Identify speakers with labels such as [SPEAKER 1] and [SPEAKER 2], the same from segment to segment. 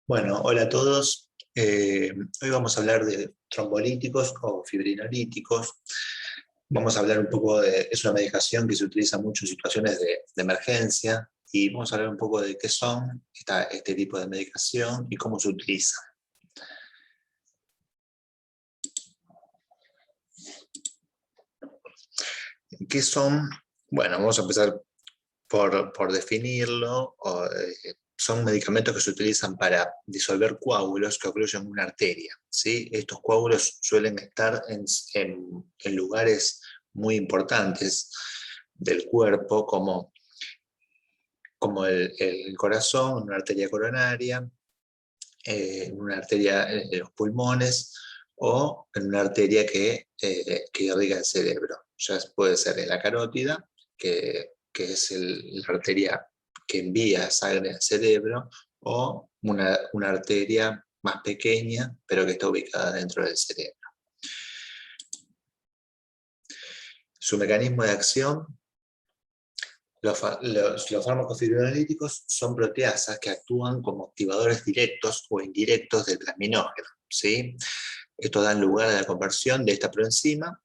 [SPEAKER 1] Bueno, hola a todos. Hoy vamos a hablar de trombolíticos o fibrinolíticos. Vamos a hablar un poco es una medicación que se utiliza mucho en situaciones de emergencia y vamos a hablar un poco de qué son este tipo de medicación y cómo se utiliza. ¿Qué son? Bueno, vamos a empezar por definirlo. Son medicamentos que se utilizan para disolver coágulos que ocluyen una arteria, ¿sí? Estos coágulos suelen estar en lugares muy importantes del cuerpo, como el corazón, una arteria coronaria, una arteria en los pulmones o en una arteria que irriga el cerebro. Ya puede ser en la carótida, que es la arteria que envía sangre al cerebro, o una arteria más pequeña, pero que está ubicada dentro del cerebro. Su mecanismo de acción: los fármacos fibrinolíticos son proteasas que actúan como activadores directos o indirectos del plasminógeno, ¿sí? Estos dan lugar a la conversión de esta proenzima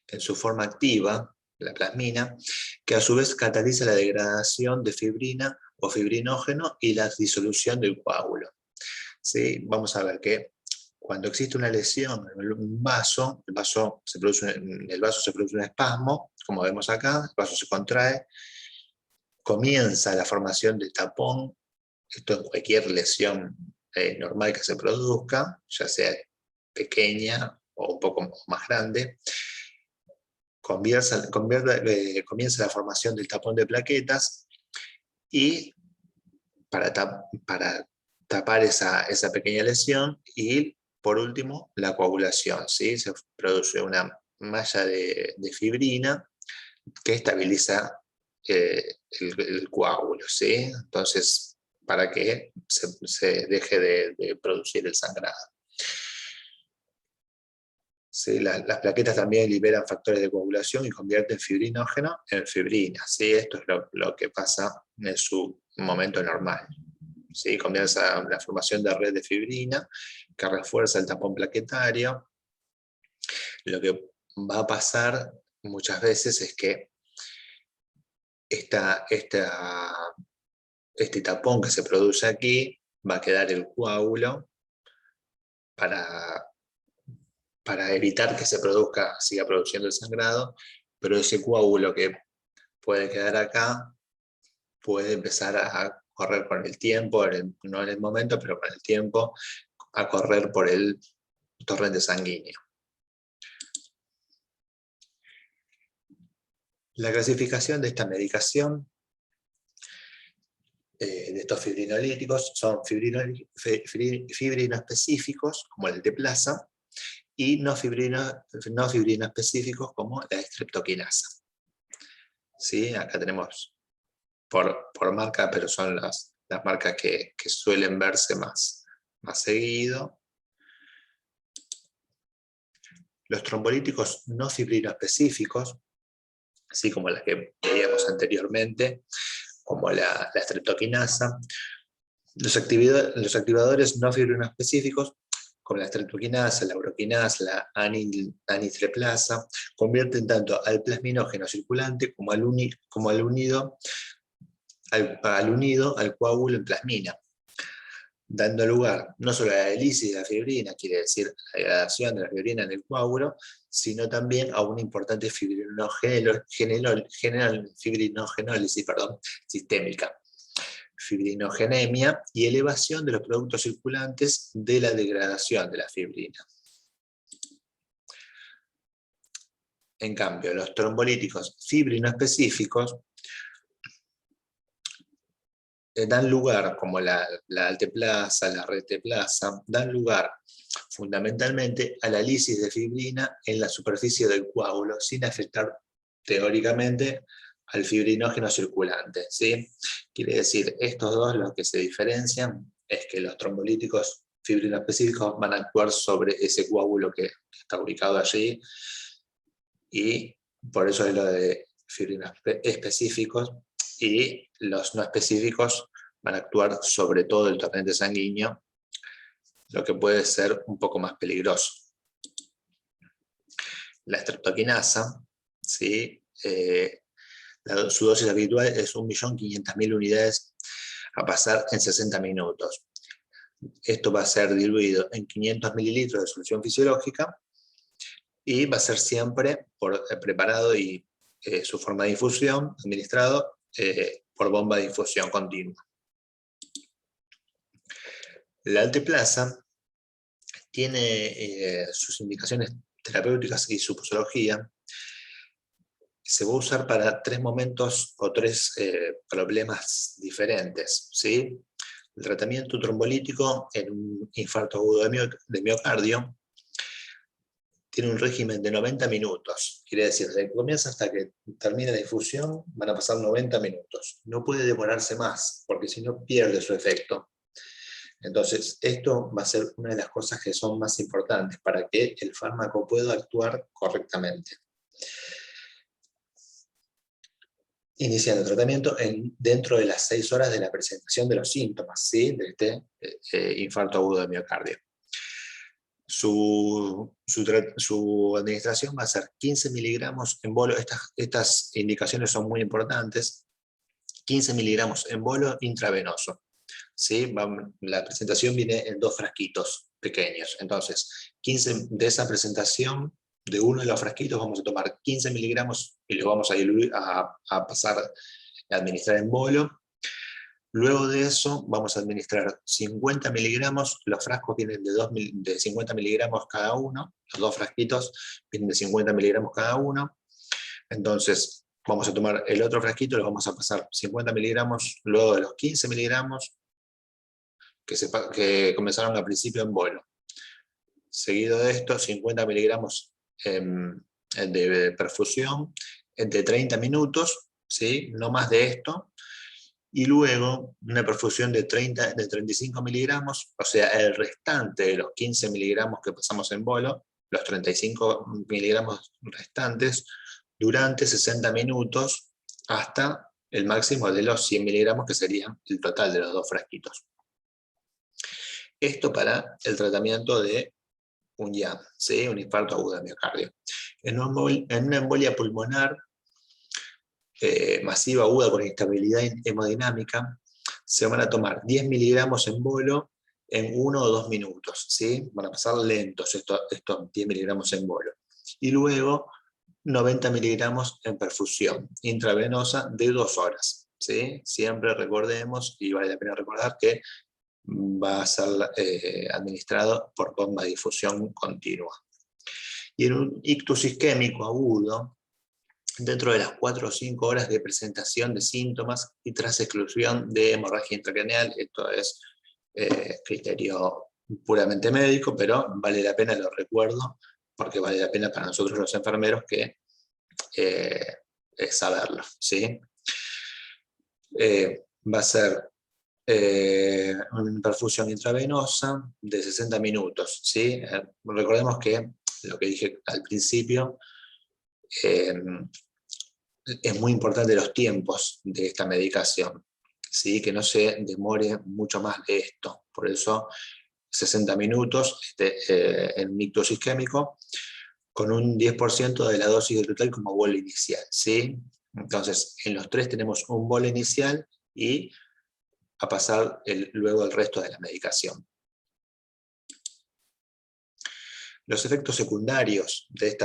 [SPEAKER 1] en su forma activa, la plasmina, que a su vez cataliza la degradación de fibrina o fibrinógeno y la disolución del coágulo, ¿sí? Vamos a ver que cuando existe una lesión en un vaso, en el vaso se produce un espasmo, como vemos acá, el vaso se contrae, comienza la formación del tapón. Esto en cualquier lesión normal que se produzca, ya sea pequeña o un poco más grande. Comienza la formación del tapón de plaquetas y para tapar esa pequeña lesión, y por último la coagulación, ¿sí? Se produce una malla de fibrina que estabiliza el coágulo, ¿sí? Entonces, para que se deje de producir el sangrado. ¿Sí? Las plaquetas también liberan factores de coagulación y convierten fibrinógeno en fibrina, ¿sí? Esto es lo que pasa en su momento normal, ¿sí? Comienza la formación de red de fibrina que refuerza el tapón plaquetario. Lo que va a pasar muchas veces es que este tapón que se produce aquí va a quedar el coágulo para evitar que siga produciendo el sangrado, pero ese coágulo que puede quedar acá puede empezar a correr con el tiempo, no en el momento, pero con el tiempo, a correr por el torrente sanguíneo. La clasificación de esta medicación, de estos fibrinolíticos, son fibrinoespecíficos, como el Teplasa, y no fibrinoespecíficos, como la streptokinasa. ¿Sí? Acá tenemos por marca, pero son las marcas que suelen verse más seguido. Los trombolíticos no fibrinoespecíficos, así como las que veíamos anteriormente, como la streptokinasa. Los activadores no fibrinoespecíficos, como la streptokinasa, la uroquinasa, la anitreplasa, convierten tanto al plasminógeno circulante como al unido al coágulo en plasmina, dando lugar no solo a la délisis de la fibrina, quiere decir la degradación de la fibrina en el coágulo, sino también a una importante fibrinogénesis sistémica, fibrinogenemia y elevación de los productos circulantes de la degradación de la fibrina. En cambio, los trombolíticos fibrinoespecíficos dan lugar, como la alteplasa, la reteplasa, dan lugar fundamentalmente a la lisis de fibrina en la superficie del coágulo, sin afectar teóricamente al fibrinógeno circulante, ¿sí? Quiere decir, estos dos, lo que se diferencian es que los trombolíticos fibrinoespecíficos van a actuar sobre ese coágulo que está ubicado allí, y por eso es lo de fibrinoespecíficos, y los no específicos van a actuar sobre todo el torrente sanguíneo lo que puede ser un poco más peligroso. La streptokinasa, ¿sí? Su dosis habitual es 1.500.000 unidades a pasar en 60 minutos. Esto va a ser diluido en 500 mililitros de solución fisiológica y va a ser siempre preparado y su forma de infusión administrado por bomba de infusión continua. La altiplasa tiene sus indicaciones terapéuticas y su posología. Se va a usar para 3 momentos o 3 problemas diferentes, ¿sí? El tratamiento trombolítico en un infarto agudo de miocardio tiene un régimen de 90 minutos. Quiere decir, desde que comienza hasta que termine la infusión van a pasar 90 minutos. No puede demorarse más, porque si no pierde su efecto. Entonces, esto va a ser una de las cosas que son más importantes para que el fármaco pueda actuar correctamente. Iniciando el tratamiento dentro de las 6 horas de la presentación de los síntomas, ¿sí? De este infarto agudo de miocardio. Su administración va a ser 15 miligramos en bolo. Estas indicaciones son muy importantes. 15 miligramos en bolo intravenoso, ¿sí? La presentación viene en 2 frasquitos pequeños. Entonces, 15 de esa presentación, de uno de los frasquitos vamos a tomar 15 miligramos y los vamos a diluir, a pasar a administrar en bolo. Luego de eso vamos a administrar 50 miligramos, los frascos vienen de 50 miligramos cada uno, los 2 frasquitos vienen de 50 miligramos cada uno. Entonces vamos a tomar el otro frasquito, lo vamos a pasar 50 miligramos, luego de los 15 miligramos que comenzaron al principio en bolo. Seguido de esto, 50 miligramos de perfusión de 30 minutos, ¿sí? No más de esto. Y luego una perfusión de 35 miligramos, o sea, el restante de los 15 miligramos que pasamos en bolo, los 35 miligramos restantes, durante 60 minutos hasta el máximo de los 100 miligramos, que serían el total de los 2 frasquitos. Esto para el tratamiento de un IAM, ¿sí? Un infarto agudo de miocardio. En una embolia pulmonar masiva aguda por instabilidad hemodinámica, se van a tomar 10 miligramos en bolo en 1 o 2 minutos, ¿sí? Van a pasar lentos estos 10 miligramos en bolo. Y luego 90 miligramos en perfusión intravenosa de 2 horas, ¿sí? Siempre recordemos, y vale la pena recordar, que va a ser administrado por bomba de difusión continua. Y en un ictus isquémico agudo, dentro de las 4 o 5 horas de presentación de síntomas y tras exclusión de hemorragia intracraneal, esto es criterio puramente médico, pero vale la pena, lo recuerdo, porque vale la pena para nosotros los enfermeros que saberlo, ¿sí? Va a ser una perfusión intravenosa de 60 minutos, ¿sí? Recordemos que lo que dije al principio, es muy importante los tiempos de esta medicación, ¿sí? Que no se demore mucho más de esto. Por eso 60 minutos en un ictus isquémico con un 10% de la dosis del total como bolo inicial, ¿sí? Entonces, en los 3 tenemos un bolo inicial y a pasar luego el resto de la medicación. Los efectos secundarios de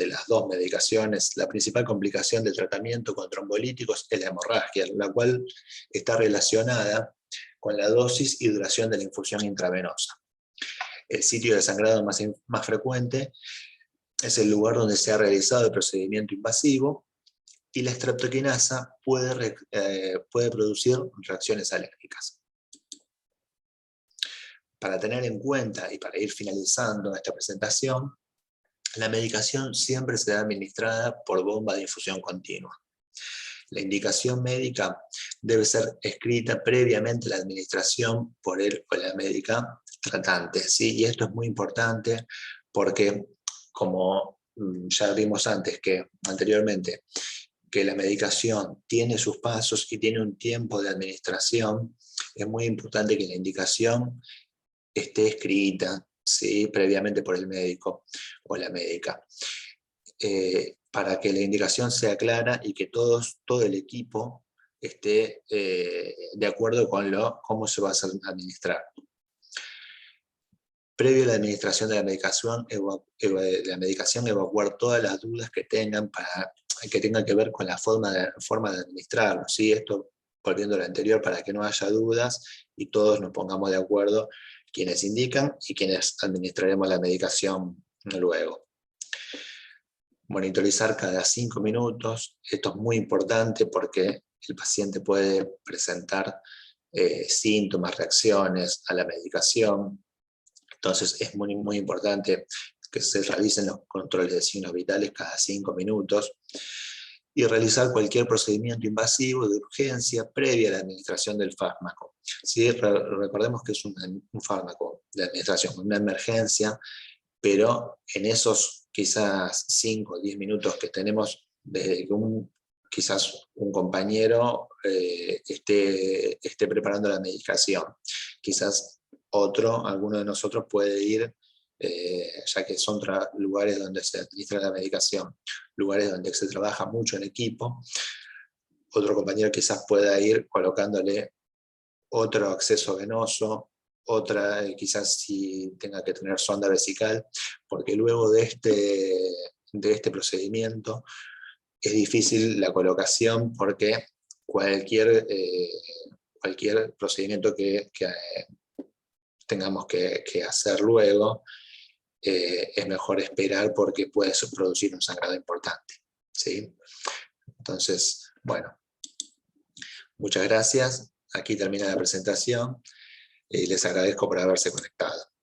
[SPEAKER 1] las 2 medicaciones, la principal complicación del tratamiento con trombolíticos es la hemorragia, la cual está relacionada con la dosis y duración de la infusión intravenosa. El sitio de sangrado más frecuente es el lugar donde se ha realizado el procedimiento invasivo, y la streptokinasa puede producir reacciones alérgicas. Para tener en cuenta y para ir finalizando esta presentación, la medicación siempre será administrada por bomba de infusión continua. La indicación médica debe ser escrita previamente a la administración por él o la médica tratante, ¿sí? Y esto es muy importante porque, como ya vimos anteriormente, que la medicación tiene sus pasos y tiene un tiempo de administración, es muy importante que la indicación esté escrita, ¿sí?, previamente por el médico o la médica, para que la indicación sea clara y que todo el equipo esté de acuerdo con cómo se va a administrar. Previo a la administración de la medicación, evacuar todas las dudas que tengan que ver con la forma de administrarlo, ¿sí? Esto, volviendo a lo anterior, para que no haya dudas y todos nos pongamos de acuerdo quienes indican y quienes administraremos la medicación luego. Monitorizar cada 5 minutos, esto es muy importante porque el paciente puede presentar síntomas, reacciones a la medicación. Entonces es muy, muy importante que se realicen los controles de signos vitales cada 5 minutos y realizar cualquier procedimiento invasivo de urgencia previa a la administración del fármaco. ¿Sí? Recordemos que es un fármaco de administración, una emergencia, pero en esos quizás 5 o 10 minutos que tenemos desde que quizás un compañero esté preparando la medicación, quizás alguno de nosotros puede ir, ya que son lugares donde se administra la medicación, lugares donde se trabaja mucho en equipo, otro compañero quizás pueda ir colocándole otro acceso venoso, quizás si tenga que tener sonda vesical, porque luego de este procedimiento es difícil la colocación, porque cualquier procedimiento que tengamos que hacer luego, es mejor esperar porque puede producir un sangrado importante, ¿sí? Entonces, bueno, muchas gracias. Aquí termina la presentación y les agradezco por haberse conectado.